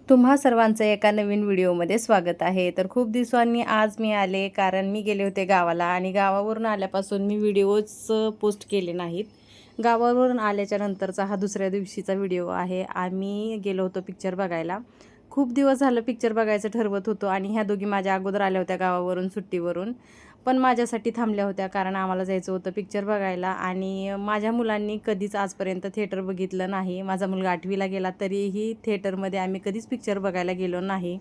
तुम्हा सर्वांचं एका नवीन व्हिडिओमध्ये स्वागत आहे. तर खूप दिवसांनी आज मी आले, कारण मी गेले होते गावाला आणि गावावरून आल्यापासून मी व्हिडिओज पोस्ट केले नाहीत. गावावरून आल्याच्या नंतरचा हा दुसऱ्या दिवशीचा व्हिडिओ आहे. आम्ही गेलो होतो पिक्चर बघायला. खूप दिवस झालं पिक्चर बघायचं ठरवत होतो आणि ह्या दोघी माझ्या अगोदर आल्या होत्या गावावरून सुट्टीवरून. पण माझ्यासाठी थांबल्या होत्या, कारण आम्हाला जायचं होतं पिक्चर बघायला आणि माझ्या मुलांनी कधीच आजपर्यंत थिएटर बघितलं नाही. माझा मुलगा 8वीला गेला तरीही थिएटरमध्ये आम्ही कधीच पिक्चर बघायला गेलो नाही.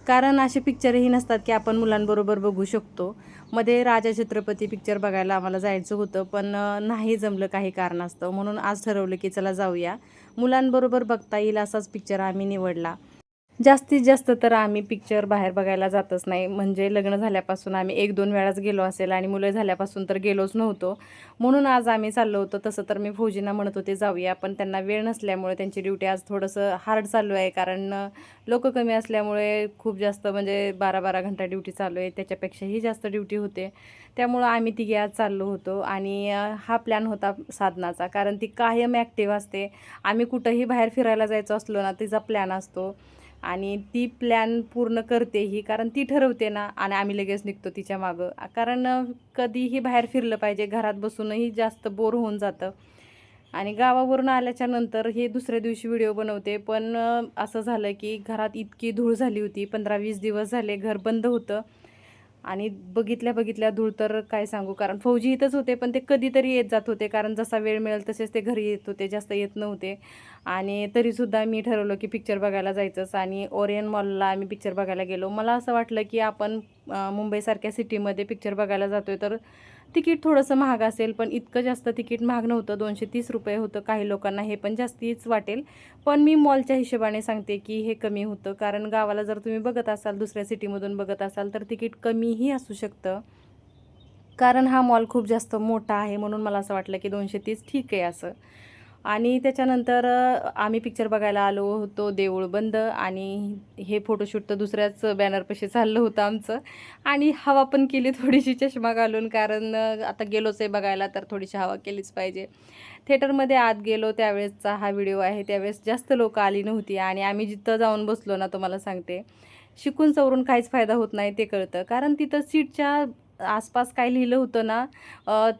कारण असे पिक्चरही नसतात की आपण मुलांबरोबर बघू शकतो. मध्ये राजा छत्रपती पिक्चर बघायला आम्हाला जायचं होतं, पण नाही जमलं काही कारणास्तव. म्हणून आज ठरवलं की चला जाऊया. मुलांबरोबर बघता येईल असाच पिक्चर आम्ही निवडला. जास्तीत जास्त तर आम्ही पिक्चर बाहेर बघायला जातच नाही. म्हणजे लग्न झाल्यापासून आम्ही 1-2 वेळाच गेलो असेल आणि मुलं झाल्यापासून तर गेलोच नव्हतो. म्हणून आज आम्ही चाललो होतो. तसं तर मी फौजींना म्हणत होते जाऊया, पण त्यांना वेळ नसल्यामुळे त्यांची ड्युटी आज थोडंसं हार्ड चालू आहे. कारण लोकं कमी असल्यामुळे खूप जास्त म्हणजे 12-12 घंटा ड्युटी चालू आहे. त्याच्यापेक्षाही जास्त ड्युटी होते. त्यामुळं आम्ही तिघे आज चाललो होतो आणि हा प्लॅन होता साधनाचा. कारण ती कायम ॲक्टिव्ह असते. आम्ही कुठंही बाहेर फिरायला जायचं असलो ना, तिचा प्लॅन असतो. आणि ती प्लॅन पूर्ण करतेही, कारण ती ठरवते ना आणि आम्ही लगेच निघतो तिच्या मागं. कारण कधीही बाहेर फिरलं पाहिजे. घरात बसूनही जास्त बोर होऊन जातं. आणि गावावरून आल्याच्या नंतर हे दुसऱ्या दिवशी व्हिडिओ बनवते, पण असं झालं की घरात इतकी धूळ झाली होती. 15-20 दिवस झाले घर बंद होतं आणि बघितल्या धूळ तर काय सांगू. कारण फौजी इथंच होते, पण ते कधीतरी येत जात होते, कारण जसा वेळ मिळेल तसेच ते घरी येत होते, जास्त येत नव्हते. आणि तरीसुद्धा मी ठरवलं की पिक्चर बघायला जायचंच आणि ओरियन मॉलला आम्ही पिक्चर बघायला गेलो. मला असं वाटलं की आपण मुंबईसारख्या सिटीमध्ये पिक्चर बघायला जातोय तर तिकीट थोडंसं महाग असेल, पण इतकं जास्त तिकीट महाग नव्हतं. ₹230 होतं. काही लोकांना हे पण जास्तीच वाटेल. पण मी मॉलच्या हिशोबाने सांगते की हे कमी होतं. कारण गावाला जर तुम्ही बघत असाल, दुसऱ्या सिटीमधून बघत असाल, तर तिकीट कमीही असू शकतं. कारण हा मॉल खूप जास्त मोठा आहे, म्हणून मला असं वाटलं की 230 ठीक आहे असं. आणि त्याच्यानंतर आम्ही पिक्चर बघायला आलो होतो देऊळ बंद आणि हे फोटोशूट तर दुसऱ्याच बॅनरपाशी चाललं होतं आमचं. आणि हवा पण केली थोडीशी चष्मा घालून, कारण आता गेलोच आहे बघायला तर थोडीशी हवा केलीच पाहिजे. थिएटरमध्ये आत गेलो त्यावेळेसचा हा व्हिडिओ आहे. त्यावेळेस जास्त लोकं आली नव्हती आणि आम्ही जिथं जाऊन बसलो ना, तुम्हाला सांगते, शिकून सवरून काहीच फायदा होत नाही ते कळतं. कारण तिथं सीटच्या आसपास काय लिहिलं होतं ना,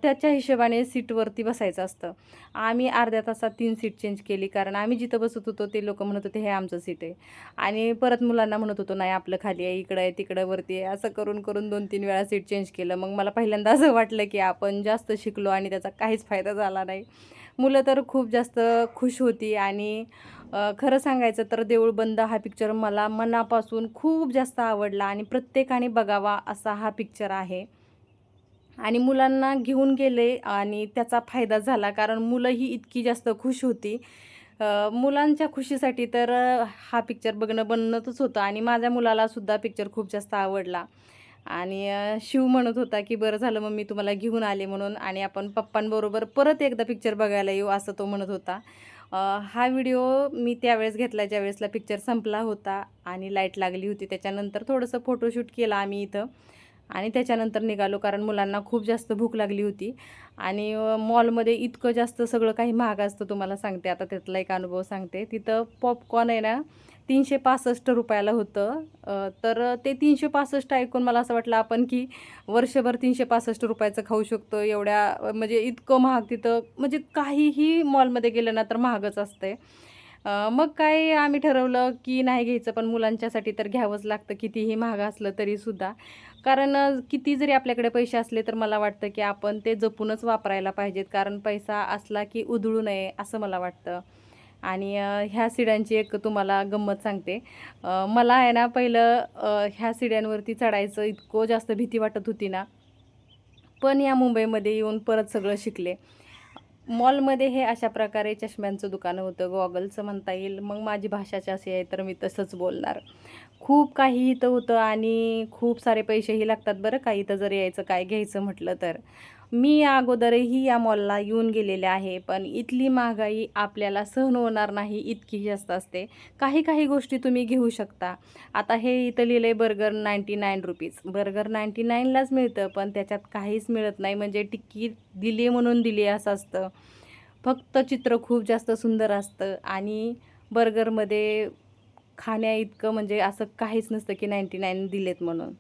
त्याच्या हिशोबाने सीटवरती बसायचं असतं. आम्ही अर्ध्या तासात 3 सीट चेंज केली, कारण आम्ही जिथं बसत होतो ते लोकं म्हणत होते, "हे आमचं सीट आहे." आणि परत मुलांना म्हणत होतो, "नाही, आपलं खाली आहे, इकडं आहे, तिकडं वरती आहे." असं करून 2-3 वेळा सीट चेंज केलं. मग मला पहिल्यांदा असं वाटलं, की आपण जास्त शिकलो आणि त्याचा काहीच फायदा झाला नाही. मुलं तर खूप जास्त खुश होती आणि खरं सांगायचं तर देऊळ बंद हा पिक्चर मला मनापासून खूप जास्त आवडला आणि प्रत्येकाने बघावा असा हा पिक्चर आहे. आणि मुलांना घेऊन गेले आणि त्याचा फायदा झाला, कारण मुलंही इतकी जास्त खुश होती. मुलांच्या खुशीसाठी तर हा पिक्चर बघणं बनतच होतं आणि माझ्या मुलालासुद्धा पिक्चर खूप जास्त आवडला. आणि शिव म्हणत होता, की "बरं झालं मम्मी तुम्हाला घेऊन आले म्हणून आणि आपण पप्पांबरोबर परत एकदा पिक्चर बघायला येऊ," असं तो म्हणत होता. हा व्हिडिओ मी त्यावेळेस घेतला ज्यावेळेसला पिक्चर संपला होता आणि लाईट लागली होती. त्याच्यानंतर थोडंसं फोटोशूट केलं आम्ही इथं आणि त्याच्यानंतर निघालो, कारण मुलांना खूप जास्त भूक लागली होती. आणि मॉलमध्ये इतकं जास्त सगळं काही महाग असतं तुम्हाला सांगते. आता त्यातला एक अनुभव सांगते. तिथं पॉपकॉर्न आहे ना, ₹365 ला होतं. तर ते 365 ऐकून मला असं वाटलं आपण की वर्षभर ₹365 खाऊ शकतो. एवढ्या म्हणजे इतकं महाग तिथं, म्हणजे काहीही मॉलमध्ये गेलं ना तर महागच असतंय. मग काय आम्ही ठरवलं की नाही घ्यायचं, पण मुलांच्यासाठी तर घ्यावंच लागतं कितीही महाग असलं तरीसुद्धा. कारण किती जरी आपल्याकडे पैसे असले तर मला वाटतं की आपण ते जपूनच वापरायला पाहिजेत. कारण पैसा असला की उधळू नये असं मला वाटतं. आणि ह्या सीड्यांची एक तुम्हाला गंमत सांगते. मला आहे ना पहिलं ह्या सीड्यांवरती चढायचं इतकं जास्त भीती वाटत होती ना, पण या मुंबईमध्ये येऊन परत सगळं शिकले. मॉलमध्ये हे अशा प्रकारे चष्म्यांचं दुकानं होतं, गॉगल्सचं म्हणता येईल. मग माझी भाषाच अशी आहे तर मी तसंच बोलणार. खूप काही इथं होतं आणि खूप सारे पैसेही लागतात बरं का इथं जर यायचं काय घ्यायचं म्हटलं तर. मी या अगोदरही या मॉलला येऊन गेलेले आहे, पण इथली महागाई आपल्याला सहन होणार नाही इतकी जास्त असते. काही गोष्टी तुम्ही घेऊ शकता. आता हे इथं लिहिलं आहे बर्गर ₹99. बर्गर 99लाच मिळतं, पण त्याच्यात काहीच मिळत नाही. म्हणजे तिकीट दिली म्हणून दिली असं असतं. फक्त चित्र खूप जास्त सुंदर असतं आणि बर्गरमध्ये खाण्या इतकं म्हणजे असं काहीच नसतं की 99 दिलेत म्हणून.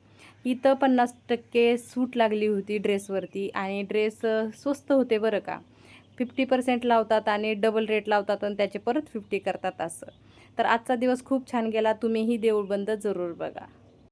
इथं 50% सूट लागली होती ड्रेसवरती आणि ड्रेस स्वस्त होते बरं का. 50% लावतात आणि डबल रेट लावतात आणि त्याचे परत 50 करतात असं. तर आजचा दिवस खूप छान गेला. तुम्हीही देऊळबंद जरूर बघा.